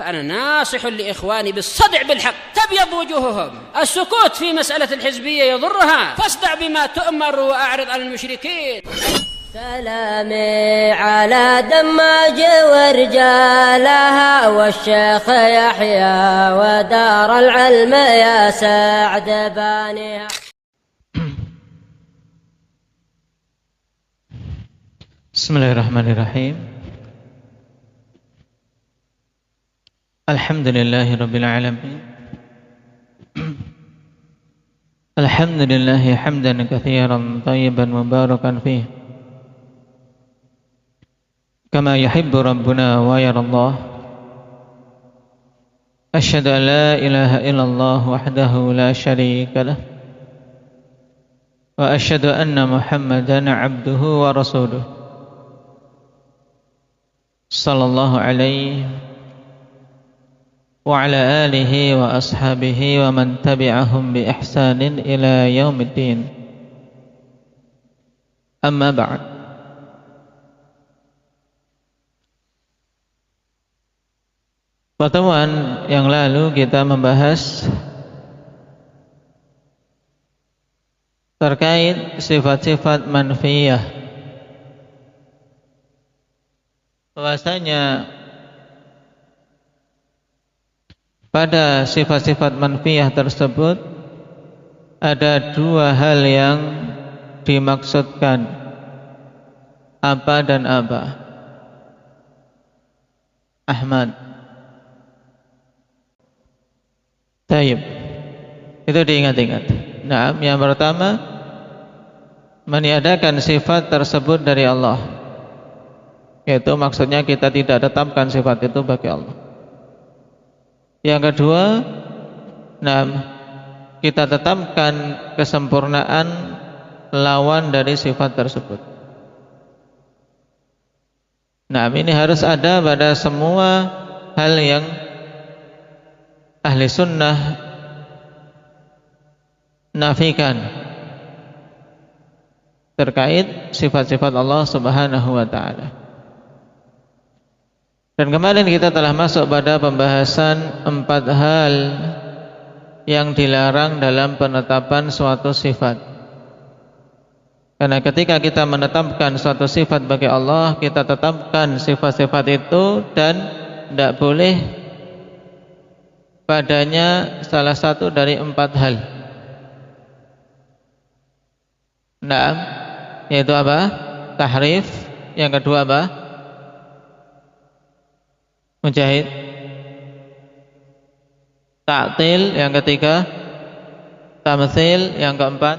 فأنا ناصح لإخواني بالصدع بالحق تبيض وجوههم. السكوت في مسألة الحزبية يضرها، فاصدع بما تؤمر وأعرض عن المشركين. سلامي على دماج ورجالها والشيخ يحيى ودار العلم يا سعد بانيها. Bismillahirrahmanirrahim. Alhamdulillahi rabbil alamin. Alhamdulillahi hamdan katsiran tayyiban mubarakan fihi kama yuhibbu rabbuna wa yarallah. Asyhadu an la ilaha illallah wahdahu la syarika lah wa asyhadu anna Muhammadan abduhu wa rasuluh sallallahu alaihi wa ala alihi wa ashabihi wa man tabi'ahum bi ihsanin ila yaumiddin. Amma ba'd. Pertemuan yang lalu kita membahas terkait sifat-sifat manfiyah, bahwasanya pada sifat-sifat manfiyah tersebut ada dua hal yang dimaksudkan, apa dan apa. Ahmad. Taib. Itu diingat-ingat. Nah, yang pertama, meniadakan sifat tersebut dari Allah, yaitu maksudnya kita tidak tetapkan sifat itu bagi Allah. Yang kedua, kita tetapkan kesempurnaan lawan dari sifat tersebut. Ini harus ada pada semua hal yang ahli sunnah nafikan terkait sifat-sifat Allah Subhanahu wa ta'ala. Dan kemarin kita telah masuk pada pembahasan 4 hal yang dilarang dalam penetapan suatu sifat. Karena ketika kita menetapkan suatu sifat bagi Allah, kita tetapkan sifat-sifat itu dan tidak boleh padanya salah satu dari 4 hal. Yaitu apa? Tahrif. Yang kedua apa? Mujahid. Ta'til. Yang ketiga tamtsil. Yang keempat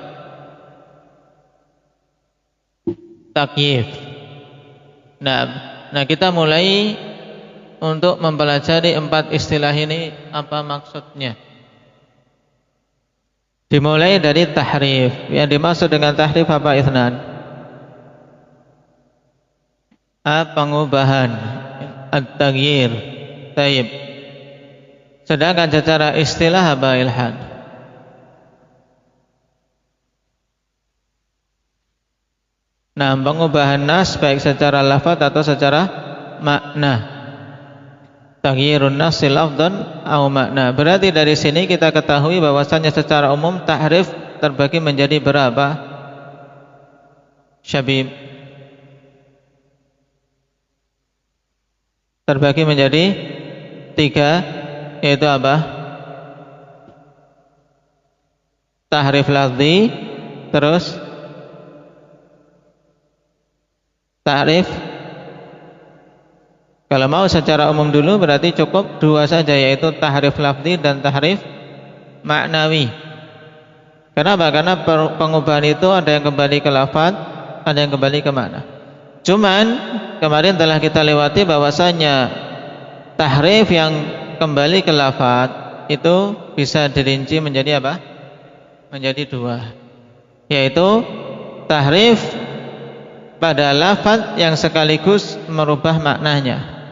takyif. Nah, kita mulai untuk mempelajari 4 istilah ini, apa maksudnya. Dimulai dari tahrif. Yang dimaksud dengan tahrif apa, Ithnan? Pengubahan, at-taghyir. Taib. Sedangkan secara istilah apa, Ilhan? Pengubahan nas baik secara lafaz atau secara makna. Taghyirun nas lafdhan au makna. Berarti dari sini kita ketahui bahwasanya secara umum tahrif terbagi menjadi berapa? Syabib. Terbagi menjadi 3, yaitu apa? Tahrif lafzi, terus tahrif. Kalau mau secara umum dulu berarti cukup 2 saja, yaitu tahrif lafzi dan tahrif maknawi. Kenapa? Karena pengubahan itu ada yang kembali ke lafaz, ada yang kembali ke makna. Cuman kemarin telah kita lewati bahwasanya tahrif yang kembali ke lafaz itu bisa dirinci menjadi apa? Menjadi 2, yaitu tahrif pada lafaz yang sekaligus merubah maknanya.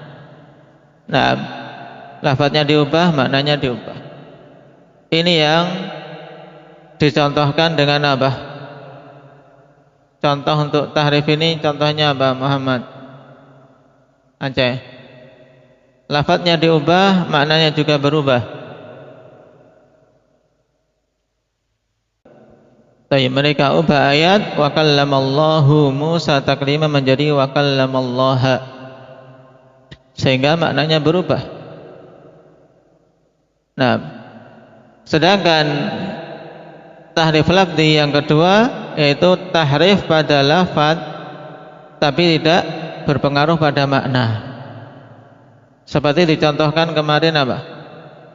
Lafaznya diubah, maknanya diubah. Ini yang dicontohkan dengan apa? Contoh untuk tahrif ini contohnya apa, Muhammad? Aceh. lafadznya diubah, maknanya juga berubah. Baik, mereka ubah ayat wa kallamallahu Musa taklima menjadi wa kallamallaha, sehingga maknanya berubah. Nah, sedangkan tahrif lafzi yang kedua yaitu tahrif pada lafaz tapi tidak berpengaruh pada makna. Seperti dicontohkan kemarin apa?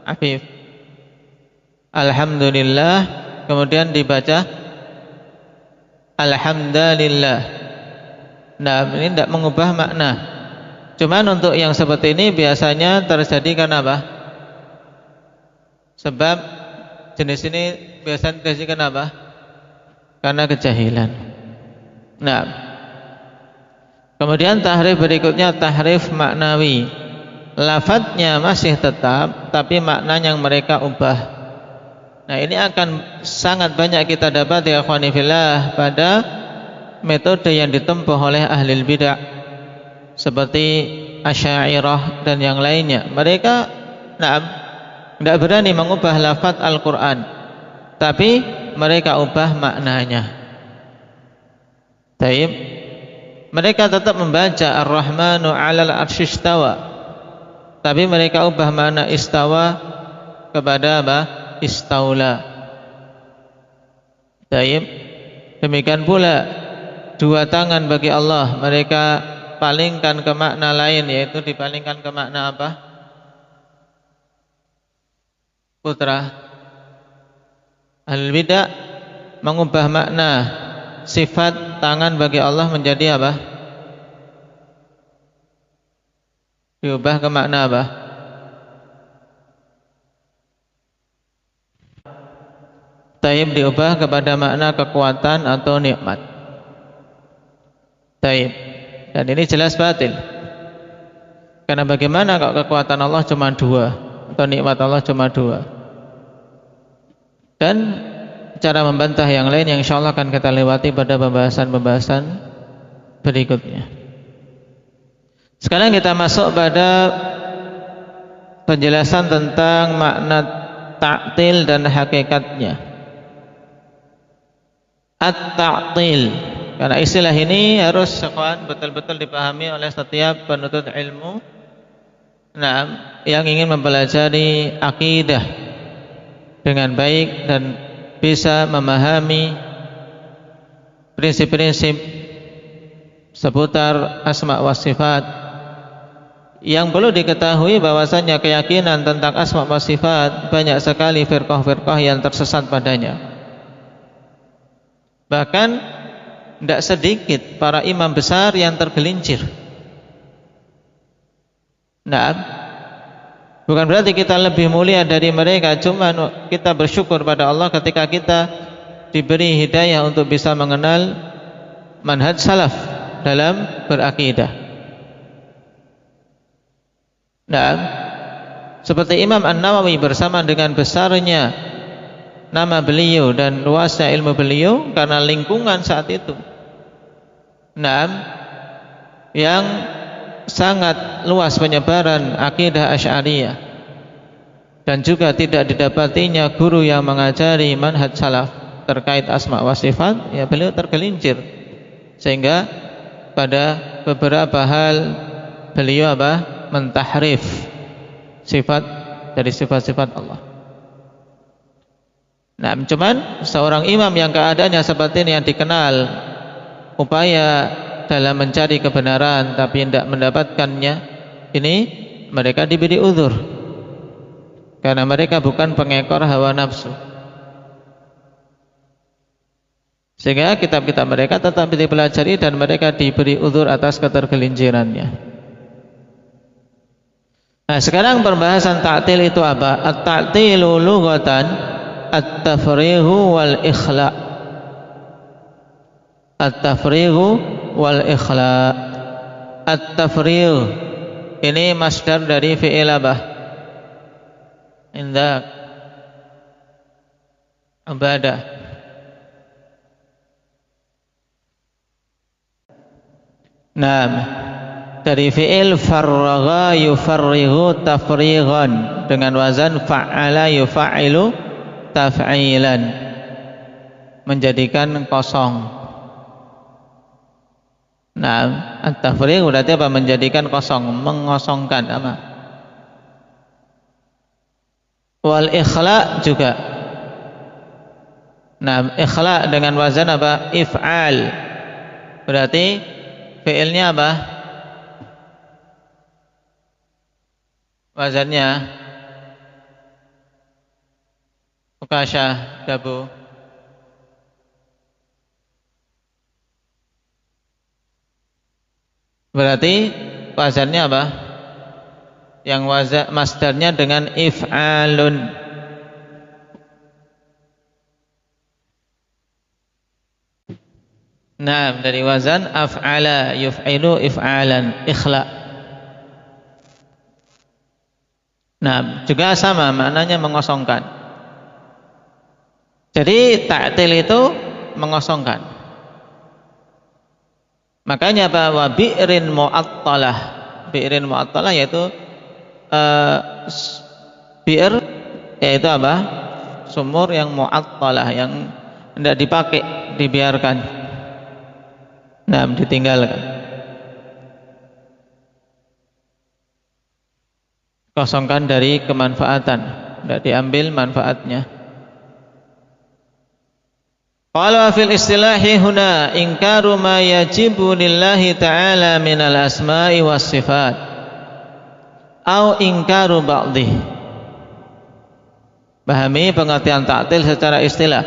Afif. Alhamdulillah, kemudian dibaca alhamdulillah. Nah, ini tidak mengubah makna. Cuman untuk yang seperti ini biasanya terjadi karena apa? Sebab jenis ini biasanya terjadi karena apa? Karena kejahilan. Nah, kemudian tahrif berikutnya tahrif maknawi. Lafadznya masih tetap, tapi maknanya yang mereka ubah. Nah, ini akan sangat banyak kita dapat ya akhwani fillah pada metode yang ditempuh oleh ahli bidah seperti Asy'ariyah dan yang lainnya. Mereka tidak berani mengubah lafaz Al-Quran, tapi mereka ubah maknanya. Taib. Mereka tetap membaca Ar-Rahmanu 'alal 'arsy istawa, tapi mereka ubah makna istawa kepada apa? Istaula. Taib. Demikian pula dua tangan bagi Allah, mereka palingkan ke makna lain, yaitu dipalingkan ke makna apa? Putra. Al-bidah mengubah makna sifat tangan bagi Allah menjadi apa? Diubah ke makna apa? Taib, diubah kepada makna kekuatan atau nikmat. Taib. Dan ini jelas batil. Karena bagaimana kalau kekuatan Allah cuma dua atau nikmat Allah cuma dua? Dan cara membantah yang lain yang insya Allah akan kita lewati pada pembahasan-pembahasan berikutnya. Sekarang kita masuk pada penjelasan tentang makna ta'til dan hakikatnya. At-ta'til, karena istilah ini harus betul-betul dipahami oleh setiap penuntut ilmu yang ingin mempelajari akidah dengan baik dan bisa memahami prinsip-prinsip seputar asma wa sifat. Yang perlu diketahui bahwasanya keyakinan tentang asma wa sifat banyak sekali firqah-firqah yang tersesat padanya. Bahkan tidak sedikit para imam besar yang tergelincir. Nah, bukan berarti kita lebih mulia dari mereka, cuma kita bersyukur pada Allah ketika kita diberi hidayah untuk bisa mengenal manhaj salaf dalam berakidah. Nah, seperti Imam An-Nawawi bersama dengan besarnya nama beliau dan luasnya ilmu beliau karena lingkungan saat itu yang sangat luas penyebaran akidah Asy'ariyah, dan juga tidak didapatinya guru yang mengajari manhaj salaf terkait asma wa sifat, ya beliau tergelincir sehingga pada beberapa hal beliau mentahrif sifat dari sifat-sifat Allah. Nah, cuman seorang imam yang keadaannya seperti ini, yang dikenal upaya dalam mencari kebenaran tapi tidak mendapatkannya, ini mereka diberi uzur karena mereka bukan pengekor hawa nafsu, sehingga kitab-kitab mereka tetap dipelajari dan mereka diberi uzur atas ketergelincirannya. Nah, sekarang pembahasan ta'til itu apa? At-ta'tilu lughatan at-tafrighu wal ikhla. At-tafrighu wal ikhla. At-tafrigh ini masdar dari fi'il apa? Indah ibadah. Naam. dari fi'il farragha yufarrighu tafrighan dengan wazan fa'ala yufailu taf'ilan, menjadikan kosong. Nah, at-tafrigh berarti apa? Menjadikan kosong, mengosongkan apa? Wal ikhla juga. Nah, ikhla dengan wazan apa? If'al. Berarti fi'ilnya apa? Wazannya Ukasyah, Dabu. Berarti wazannya apa? Yang wazan masdarnya dengan if'alun. Nah, dari wazan af'ala yuf'ilu if'alan, ikhla. Nah, juga sama maknanya mengosongkan. Jadi ta'til itu mengosongkan. Makanya apa? Wa bi'rin mu'attalah. Bi'rin mu'attalah yaitu bi'r yaitu apa? Sumur yang mu'attalah, yang tidak dipakai, dibiarkan. Nah, ditinggalkan. Kosongkan dari kemanfaatan, tidak diambil manfaatnya. Qala fil istilahi huna ingkaru ma yajibu lillahi ta'ala minal asma'i was sifat au ingkaru ba'dih. Pahami pengertian ta'til secara istilah.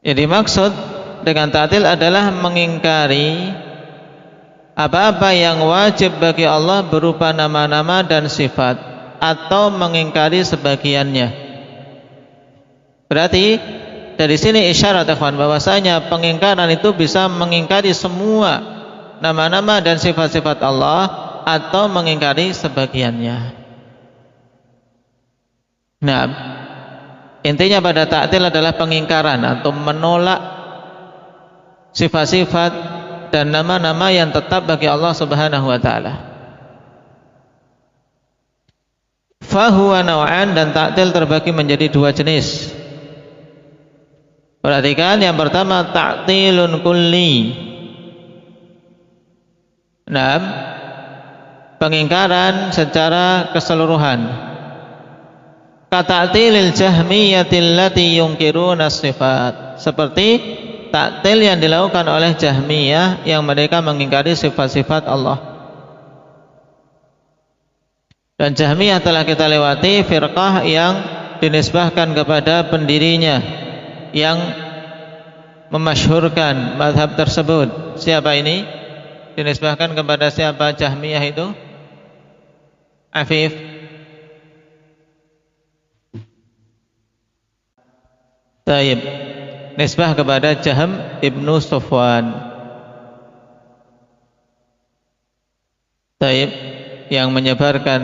Jadi maksud dengan ta'til adalah mengingkari apa-apa yang wajib bagi Allah berupa nama-nama dan sifat, atau mengingkari sebagiannya. Berarti dari sini isyarat ikhwan bahwasanya pengingkaran itu bisa mengingkari semua nama-nama dan sifat-sifat Allah atau mengingkari sebagiannya. Nah, intinya pada ta'til adalah pengingkaran atau menolak sifat-sifat dan nama-nama yang tetap bagi Allah Subhanahu wa taala. Fahuwa naw'an, dan ta'til terbagi menjadi dua jenis. Perhatikan, yang pertama ta'tilun kulli. Nah, pengingkaran secara keseluruhan. Kata'tilil jahmiyatil lati yungkiruna sifat. Seperti ta'til yang dilakukan oleh Jahmiyah yang mereka mengingkari sifat-sifat Allah. Dan Jahmiyah telah kita lewati, firqah yang dinisbahkan kepada pendirinya yang memasyhurkan mazhab tersebut. Siapa ini? Dinisbahkan kepada siapa Jahmiyah itu? Afif. Taib. Nisbah kepada Jahm ibnu Safwan. Taib, yang menyebarkan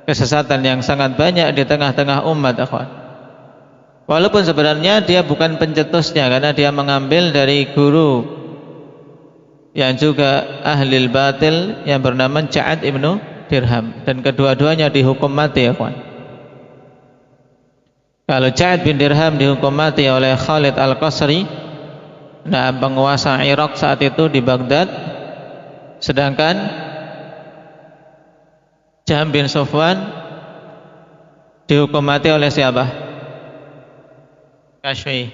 kesesatan yang sangat banyak di tengah-tengah umat, akhwan. Walaupun sebenarnya dia bukan pencetusnya, karena dia mengambil dari guru yang juga ahlil batil yang bernama Ja'ad ibnu Dirham, dan kedua-duanya dihukum mati, akhwan. Kalau Ja'ad bin Dirham dihukum mati oleh Khalid Al-Qasri, nah, penguasa Irak saat itu di Baghdad, sedangkan Jahm bin Safwan dihukum mati oleh siapa? Kashfi.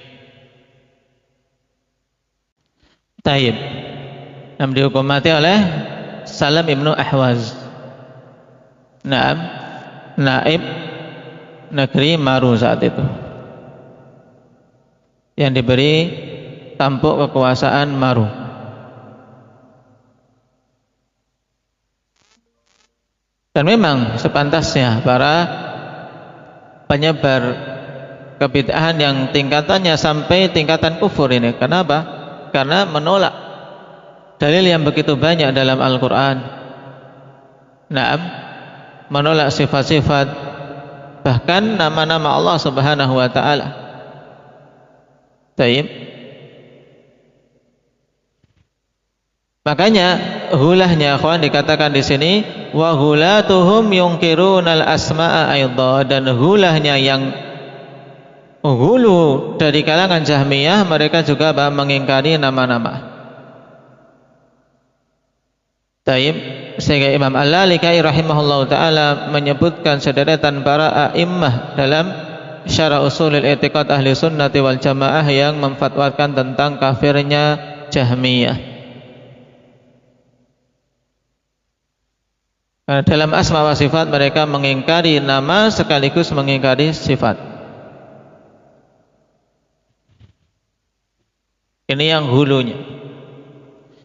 Taib. Nah, dihukum mati oleh Salam ibnu Ahwaz. Nah, naib negeri Maru saat itu, yang diberi tampuk kekuasaan Maru. Dan memang sepantasnya para penyebar kebid'ahan yang tingkatannya sampai tingkatan kufur ini. Kenapa? Karena menolak dalil yang begitu banyak dalam Al-Quran. Naam, menolak sifat-sifat, bahkan nama-nama Allah Subhanahu wa taala. Taib. Makanya hulahnya akhwan dikatakan di sini wa hulatuhum yunkirunal asma'a aidha, dan hulahnya yang hulu dari kalangan Jahmiyah mereka juga mengingkari nama-nama. Taib, sehingga Imam Al-Lalikai rahimahullahu taala menyebutkan sederetan para a'immah dalam Syarah Ushulul I'tiqad Ahli Sunnati wal Jamaah yang memfatwakan tentang kafirnya Jahmiyah. Dalam asma wa sifat mereka mengingkari nama sekaligus mengingkari sifat. Ini yang hulunya.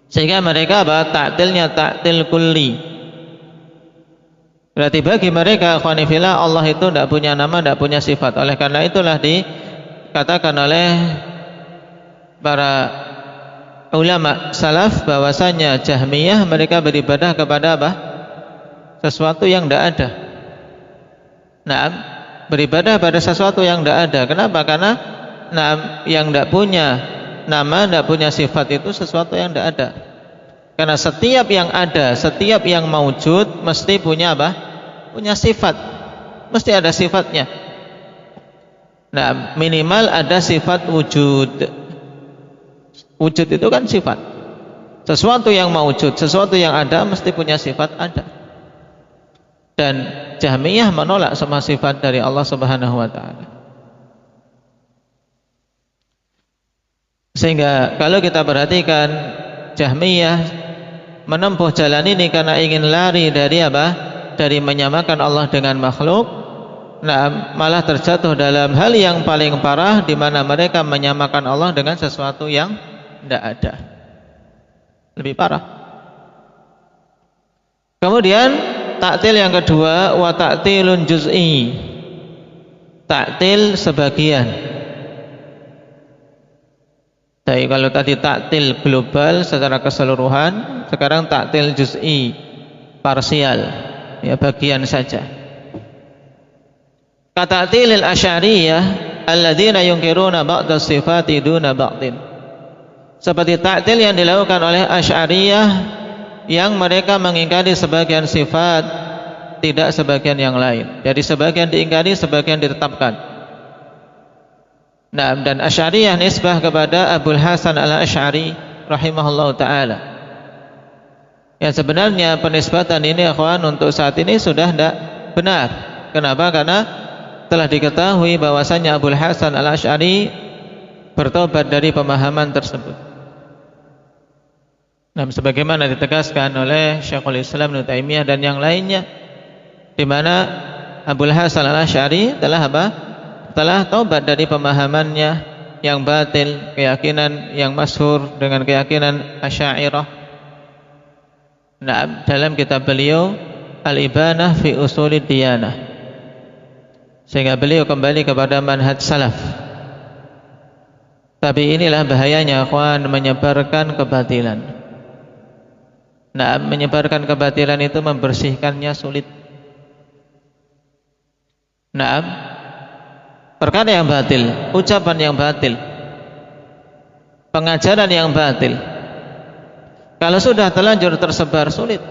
Sehingga mereka ta'tilnya ta'til kulli. Berarti bagi mereka ikhwanifillah Allah itu tidak punya nama, tidak punya sifat. Oleh karena itulah dikatakan oleh para ulama salaf bahwasanya Jahmiyah mereka beribadah kepada apa? Sesuatu yang tidak ada. Nah, beribadah pada sesuatu yang tidak ada. Kenapa? Karena yang tidak punya nama, tidak punya sifat itu sesuatu yang tidak ada. Karena setiap yang ada, setiap yang maujud mesti punya apa? Punya sifat. Mesti ada sifatnya. Nah, minimal ada sifat wujud. Wujud itu kan sifat. Sesuatu yang maujud, sesuatu yang ada mesti punya sifat ada. Dan Jahmiyah menolak semua sifat dari Allah Subhanahu wa taala. Sehingga kalau kita perhatikan Jahmiyah menempuh jalan ini karena ingin lari dari apa? Dari menyamakan Allah dengan makhluk. Nah, malah terjatuh dalam hal yang paling parah di mana mereka menyamakan Allah dengan sesuatu yang tidak ada. Lebih parah. Kemudian ta'til yang kedua wa ta'tilun juz'i. Ta'til sebagian. Jadi kalau tadi ta'til global secara keseluruhan, sekarang ta'til juz'i, parsial, ya bagian saja. Kata'tilil asy'ariyah alladzina yunkiruna ba'da sifati duna ba'din. Seperti ta'til yang dilakukan oleh Asy'ariyah yang mereka mengingkari sebagian sifat, tidak sebagian yang lain. Jadi sebagian diingkari, sebagian ditetapkan. Nah, dan Asy'ariyah nisbah kepada Abul Hasan Al-Asy'ari rahimahullahu taala. Yang sebenarnya penisbatan ini akhwan untuk saat ini sudah tidak benar. Kenapa? Karena telah diketahui bahwasanya Abul Hasan Al-Asy'ari bertobat dari pemahaman tersebut. Nah, sebagaimana ditegaskan oleh Syekhul Islam Ibnu Taimiyah dan yang lainnya, di mana Abul Hasan Al-Asy'ari telah apa? Telah taubat dari pemahamannya yang batil, keyakinan yang masyhur dengan keyakinan Asy'ariyah. Nah, dalam kitab beliau Al-Ibanah fi Ushulid Diyanah. Sehingga beliau kembali kepada manhaj salaf. Tapi inilah bahayanya akhwan menyebarkan kebatilan. Nah, menyebarkan kebatilan itu membersihkannya sulit. Nah, perkara yang batil, ucapan yang batil, pengajaran yang batil, kalau sudah terlanjur tersebar sulit.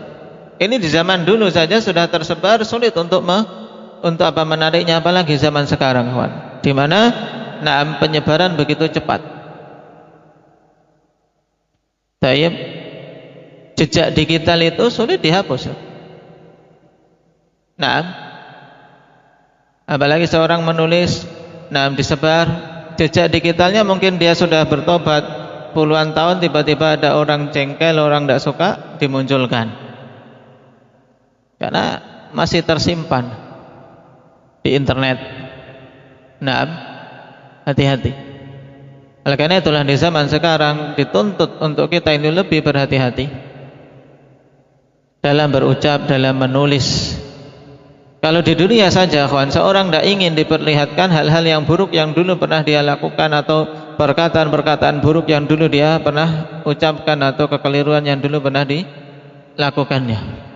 Ini di zaman dulu saja sudah tersebar sulit untuk apa menariknya, apalagi zaman sekarang, kawan. Di mana penyebaran begitu cepat. Tayyib. Jejak digital itu sulit dihapus. Nah, apalagi seorang menulis, disebar jejak digitalnya, mungkin dia sudah bertobat puluhan tahun, tiba-tiba ada orang jengkel, orang tidak suka, dimunculkan karena masih tersimpan di internet. Nah, hati-hati. Oleh karena itulah di zaman sekarang dituntut untuk kita ini lebih berhati-hati dalam berucap, dalam menulis. Kalau di dunia saja, kawan, seorang tidak ingin diperlihatkan hal-hal yang buruk yang dulu pernah dia lakukan, atau perkataan-perkataan buruk yang dulu dia pernah ucapkan, atau kekeliruan yang dulu pernah dilakukannya.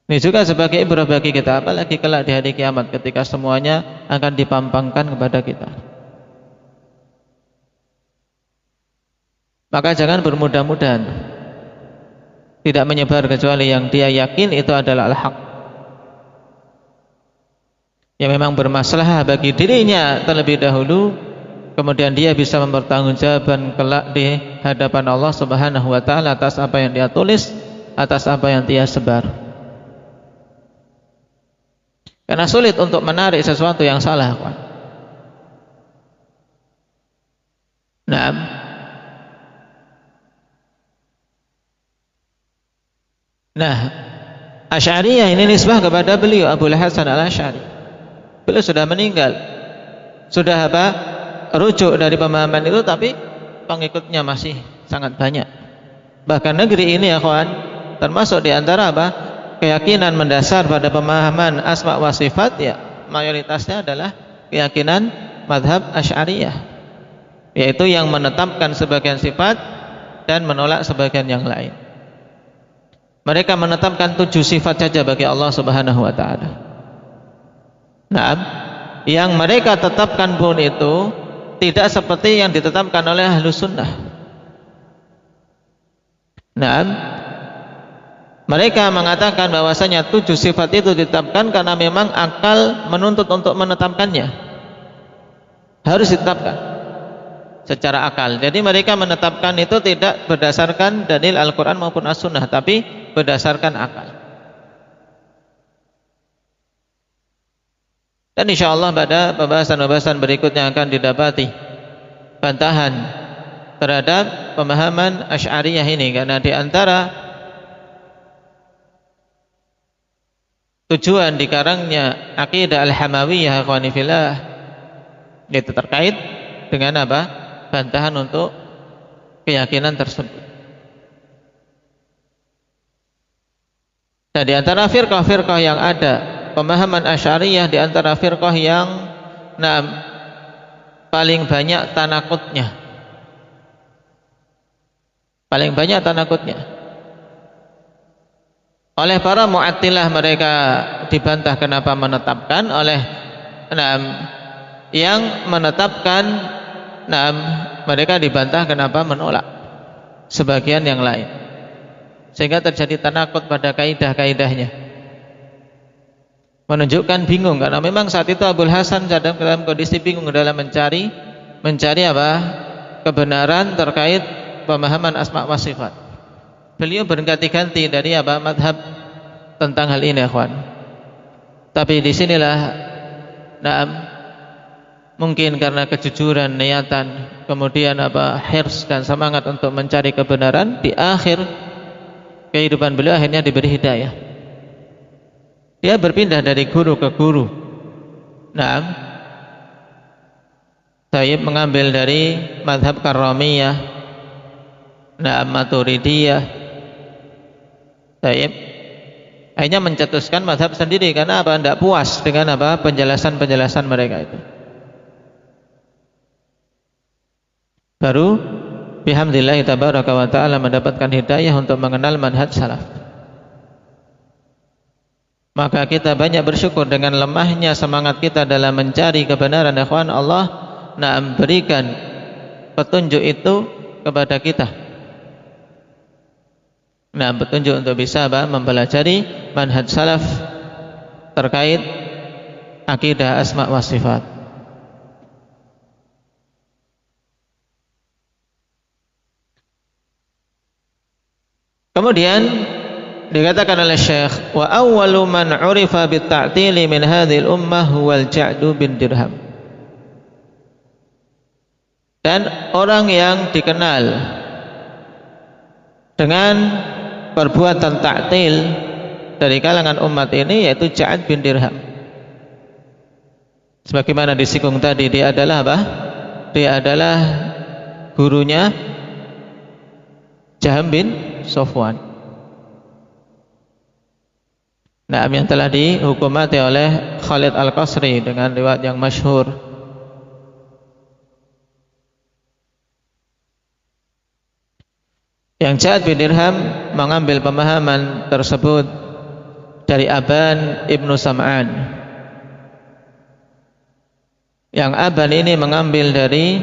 Ini juga sebagai ibrah bagi kita, apalagi kelak di hari kiamat ketika semuanya akan dipampangkan kepada kita. maka jangan bermudah-mudahan. Tidak menyebar kecuali yang dia yakin itu adalah al-haq, yang memang bermasalah bagi dirinya terlebih dahulu, kemudian dia bisa mempertanggungjawabkan kelak di hadapan Allah Subhanahu wa taala atas apa yang dia tulis, atas apa yang dia sebar. Karena sulit untuk menarik sesuatu yang salah, kawan. Nah, Asy'ariyah ini nisbah kepada beliau Abul Hasan Al-Asy'ari. Beliau sudah meninggal, sudah rujuk dari pemahaman itu, tapi pengikutnya masih sangat banyak. Bahkan negeri ini ya kawan, termasuk di antara keyakinan mendasar pada pemahaman asma wa sifat, ya mayoritasnya adalah keyakinan mazhab Asy'ariyah, yaitu yang menetapkan sebagian sifat dan menolak sebagian yang lain. Mereka menetapkan 7 sifat saja bagi Allah Subhanahu wa taala. Nah, yang mereka tetapkan pun itu tidak seperti yang ditetapkan oleh Ahlus Sunnah. Nah, mereka mengatakan bahwasanya 7 sifat itu ditetapkan karena memang akal menuntut untuk menetapkannya. Harus ditetapkan secara akal. Jadi mereka menetapkan itu tidak berdasarkan dalil Al-Quran maupun As-Sunnah, tapi berdasarkan akal. Dan insya Allah pada pembahasan-pembahasan berikutnya akan didapati bantahan terhadap pemahaman Asy'ariyah ini, karena di antara tujuan dikarangnya Aqidah Al-Hamawiyah Ikhwanifillah itu terkait dengan bantahan untuk keyakinan tersebut. Nah, di antara firqah-firqah yang ada pemahaman Asy'ariyah, di antara firqah yang paling banyak tanakutnya, oleh para Mu'attilah mereka dibantah kenapa menetapkan, oleh yang menetapkan mereka dibantah kenapa menolak sebagian yang lain, sehingga terjadi tanakut pada kaidah-kaidahnya, menunjukkan bingung, karena memang saat itu Abul Hasan dalam kondisi bingung dalam mencari kebenaran terkait pemahaman asma wa sifat. Beliau berganti-ganti dari madhab tentang hal ini, ikhwan. Tapi disinilah mungkin karena kejujuran niatan, kemudian hirs dan semangat untuk mencari kebenaran, di akhir kehidupan beliau akhirnya diberi hidayah. Dia berpindah dari guru ke guru. Saya mengambil dari mazhab Karramiyah, Maturidiyah. Saya akhirnya mencetuskan mazhab sendiri karena tidak puas dengan penjelasan-penjelasan mereka itu. Baru bihamdillah tabaraka wa ta'ala mendapatkan hidayah untuk mengenal manhaj salaf. Maka kita banyak bersyukur dengan lemahnya semangat kita dalam mencari kebenaran, ikhwan. Allah berikan petunjuk itu kepada kita. Petunjuk untuk bisa mempelajari manhaj salaf terkait akidah asma wa sifat. Kemudian dikatakan oleh Syekh, wa awwalu man 'urifa bit-ta'tili min hadhil ummah huwal Ja'du bin Dirham. Dan orang yang dikenal dengan perbuatan ta'til dari kalangan umat ini yaitu Ja'd bin Dirham. Sebagaimana disinggung tadi, dia adalah Dia adalah gurunya Jaham bin Sofwan. Yang telah dihukumati oleh Khalid Al-Qasri dengan riwayat yang masyhur. Yang Ja'd bin Dirham mengambil pemahaman tersebut dari Aban ibnu Sam'an. Yang Aban ini mengambil dari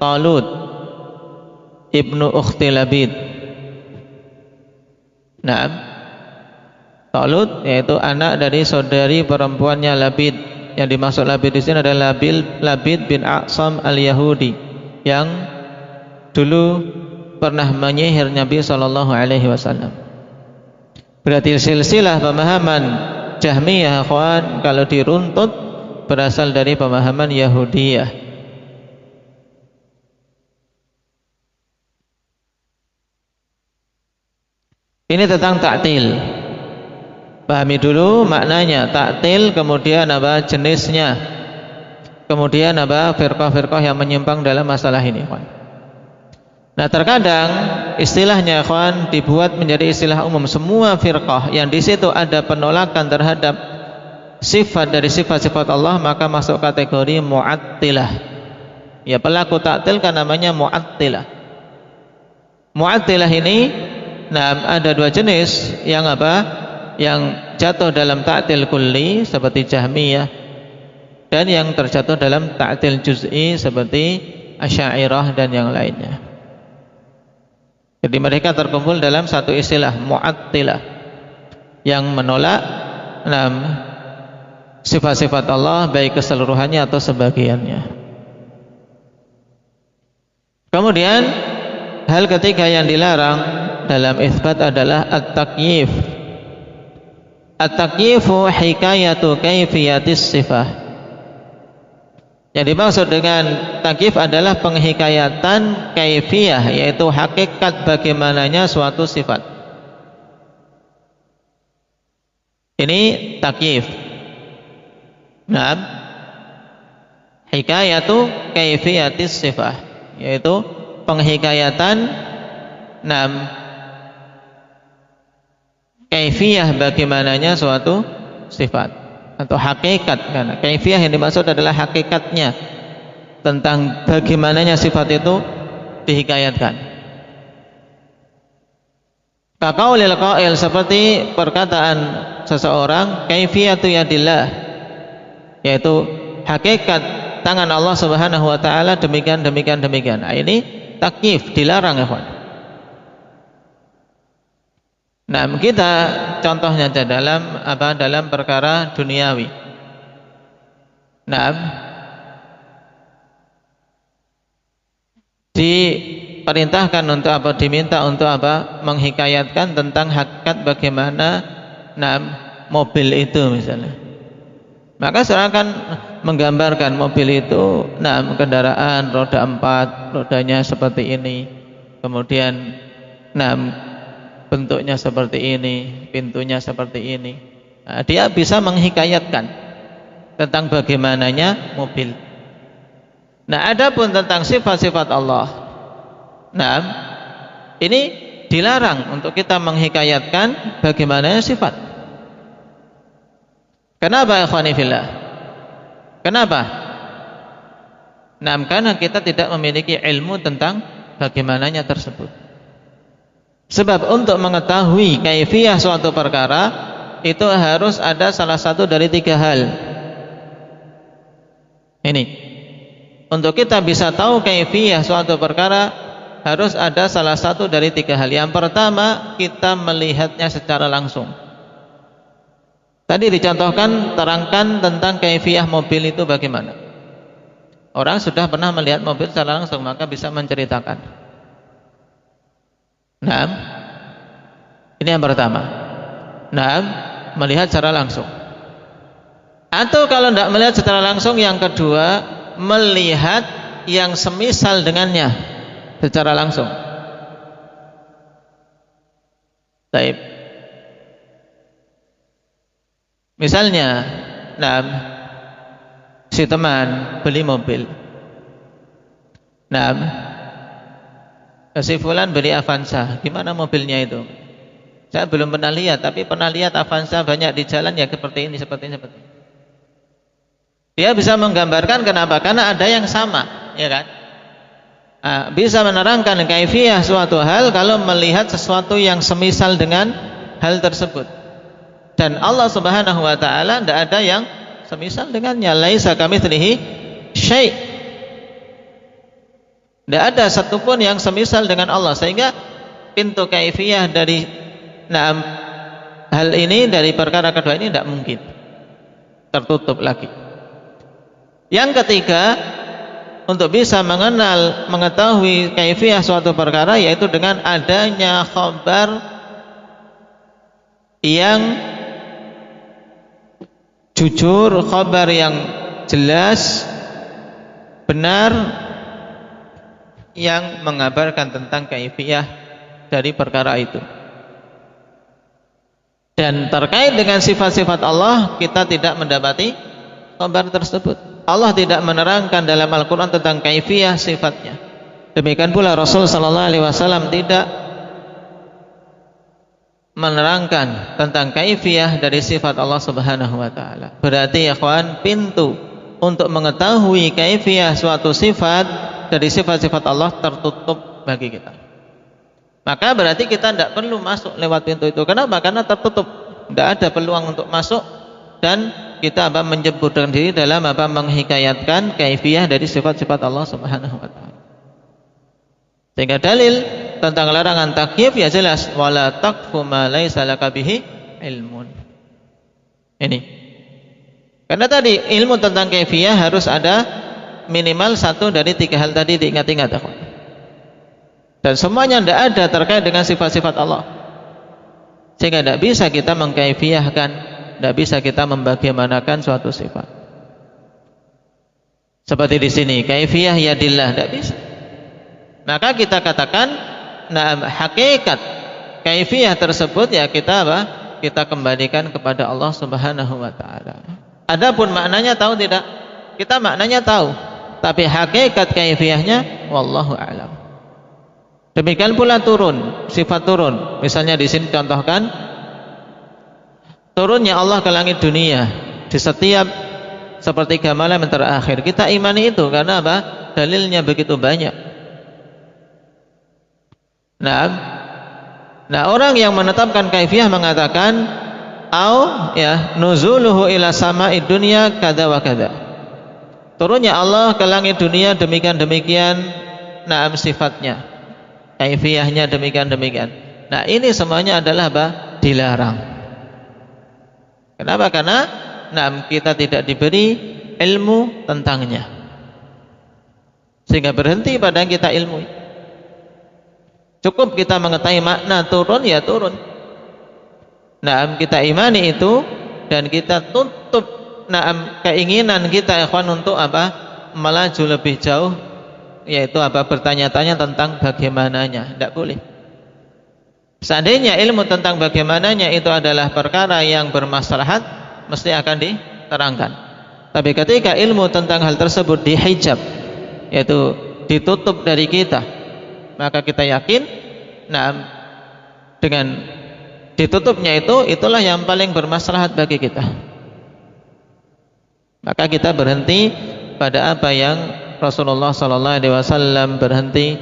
Talut ibnu ukhti Labid. Naam. Talut yaitu anak dari saudari perempuannya Labid. Yang dimaksud Labid di sini adalah Labid bin A'sam al-Yahudi yang dulu pernah menyihir Nabi sallallahu alaihi wasallam. Berarti silsilah pemahaman Jahmiyah akhwan kalau diruntut berasal dari pemahaman Yahudiyah. Ini tentang ta'til. Pahami dulu maknanya ta'til, kemudian apa jenisnya, kemudian apa firqah-firqah yang menyimpang dalam masalah ini, kawan. Nah, terkadang istilahnya, kawan, dibuat menjadi istilah umum. Semua firqah yang di situ ada penolakan terhadap sifat dari sifat-sifat Allah maka masuk kategori mu'attilah. Ya, pelaku ta'til kan namanya mu'attilah. Mu'attilah ini, nah, ada dua jenis yang apa? Yang jatuh dalam ta'til kulli seperti Jahmiyah, dan yang terjatuh dalam ta'til juz'i seperti Asy'ariyah dan yang lainnya. Jadi mereka terkumpul dalam satu istilah mu'attilah yang menolak sifat-sifat Allah baik keseluruhannya atau sebagiannya. Kemudian hal ketiga yang dilarang dalam itsbat adalah at-takyif. At-takyifu hikayatu kaifiyatis sifah. Yang dimaksud dengan takyif adalah penghikayatan kaifiyah, yaitu hakikat bagaimananya suatu sifat. Ini takyif. Nah, hikayatu kaifiyatis sifah, yaitu penghikayatan kaifiyah bagaimananya suatu sifat atau hakikat. Karena kaifiyah yang dimaksud adalah hakikatnya, tentang bagaimananya sifat itu dihikayatkan. Kaqaulil qail, seperti perkataan seseorang, kaifiyatu yadillah, yaitu hakikat tangan Allah Subhanahu wa taala demikian. Nah, ini takyif, dilarang, ya, kawan. Nah, kita contohnya dalam perkara duniawi. Nah, diperintahkan untuk apa? Diminta untuk apa? Menghikayatkan tentang hakikat bagaimana mobil itu misalnya. Maka seorang akan menggambarkan mobil itu, kendaraan roda 4, rodanya seperti ini, kemudian bentuknya seperti ini, pintunya seperti ini. Nah, dia bisa menghikayatkan tentang bagaimananya mobil. Nah, adapun tentang sifat-sifat Allah, ini dilarang untuk kita menghikayatkan bagaimananya sifat. Kenapa, ikhwani fillah? Kenapa? Karena kita tidak memiliki ilmu tentang bagaimananya tersebut. Sebab untuk mengetahui kaifiyah suatu perkara itu harus ada salah satu dari 3 hal. Ini, untuk kita bisa tahu kaifiyah suatu perkara harus ada salah satu dari 3 hal. Yang pertama, kita melihatnya secara langsung. Tadi dicontohkan, terangkan tentang kaifiyah mobil itu bagaimana. Orang sudah pernah melihat mobil secara langsung maka bisa menceritakan. Nah, ini yang pertama. Melihat secara langsung. Atau kalau tidak melihat secara langsung, yang kedua, melihat yang semisal dengannya secara langsung. Baik. Misalnya, si teman beli mobil. Si fulan beli Avanza, gimana mobilnya itu? Saya belum pernah lihat, tapi pernah lihat Avanza banyak di jalan ya seperti ini. Dia bisa menggambarkan, kenapa? Karena ada yang sama, ya kan? Bisa menerangkan kaifiyah suatu hal kalau melihat sesuatu yang semisal dengan hal tersebut. Dan Allah Subhanahu wa taala tidak ada yang semisal dengannya. Laisa kamitslihi syai'. Tidak ada satupun yang semisal dengan Allah, sehingga pintu kaifiyah dari hal ini, dari perkara kedua ini tidak mungkin, tertutup lagi. Yang ketiga, untuk bisa mengetahui kaifiyah suatu perkara, yaitu dengan adanya khabar yang jujur, khabar yang jelas, benar, yang mengabarkan tentang kaifiyah dari perkara itu. Dan terkait dengan sifat-sifat Allah, kita tidak mendapati khabar tersebut. Allah tidak menerangkan dalam Al-Quran tentang kaifiyah sifatnya. Demikian pula Rasul sallallahu alaihi wasallam tidak menerangkan tentang kaifiyah dari sifat Allah Subhanahu wa taala. Berarti ya kawan, pintu untuk mengetahui kaifiyah suatu sifat dari sifat-sifat Allah tertutup bagi kita. Maka berarti kita tidak perlu masuk lewat pintu itu. Kenapa? Karena tertutup, tidak ada peluang untuk masuk, dan kita menjeburkan diri dalam menghikayatkan kaifiyah dari sifat-sifat Allah Subhanahu wa taala. Sehingga dalil tentang larangan takyif ya jelas, wala taqfu ma laisa laka bihi ilmun. Ini. Karena tadi ilmu tentang kaifiyah harus ada minimal satu dari tiga hal tadi, diingat-ingat. Dan semuanya tidak ada terkait dengan sifat-sifat Allah, sehingga tidak bisa kita mengkaifiyahkan, tidak bisa kita membagaimanakan suatu sifat. Seperti di sini, kaifiyah yadillah, tidak bisa. Maka kita katakan, hakikat kaifiyah tersebut ya kita kita kembalikan kepada Allah Subhanahu wa taala. Adapun maknanya tahu tidak? Kita maknanya tahu, tapi hakikat kaifiyahnya wallahu a'lam. Demikian pula turun, sifat turun. Misalnya di sini contohkan turunnya Allah ke langit dunia di setiap sepertiga malam yang terakhir. Kita imani itu karena apa? Dalilnya begitu banyak. Nah, orang yang menetapkan kaifiyah mengatakan nuzuluhu ila sama'id dunya kada wa kada. Turunnya Allah ke langit dunia demikian-demikian, sifatnya, kaifiyahnya demikian-demikian. Nah, ini semuanya adalah dilarang. Kenapa? Karena kita tidak diberi ilmu tentangnya, sehingga berhenti pada yang kita ilmui. Cukup kita mengetahui makna turun, ya turun. Kita imani itu, dan kita tutup keinginan kita ikhwan untuk melaju lebih jauh, yaitu bertanya-tanya tentang bagaimananya. Tidak boleh. Seandainya ilmu tentang bagaimananya itu adalah perkara yang bermaslahat, mesti akan diterangkan. Tapi ketika ilmu tentang hal tersebut dihijab, yaitu ditutup dari kita, maka kita yakin dengan ditutupnya itulah yang paling bermaslahat bagi kita. Maka kita berhenti pada apa yang Rasulullah sallallahu alaihi wasallam berhenti.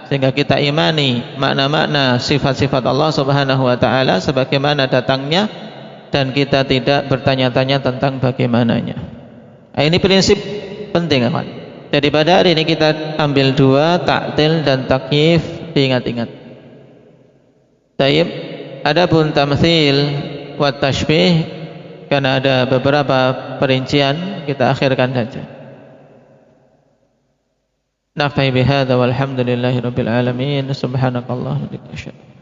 Sehingga kita imani makna-makna sifat-sifat Allah Subhanahu wa taala sebagaimana datangnya, dan kita tidak bertanya-tanya tentang bagaimananya. Ini prinsip penting, kawan. Jadi pada hari ini kita ambil dua, ta'til dan takyif, diingat-ingat. Tayyib, adapun tamtsil wa tashbih, karena ada beberapa perincian, kita akhirkan saja. Nafai bihadza walhamdulillahi rabbil alamin. Subhanakallahumma wa bihamdika.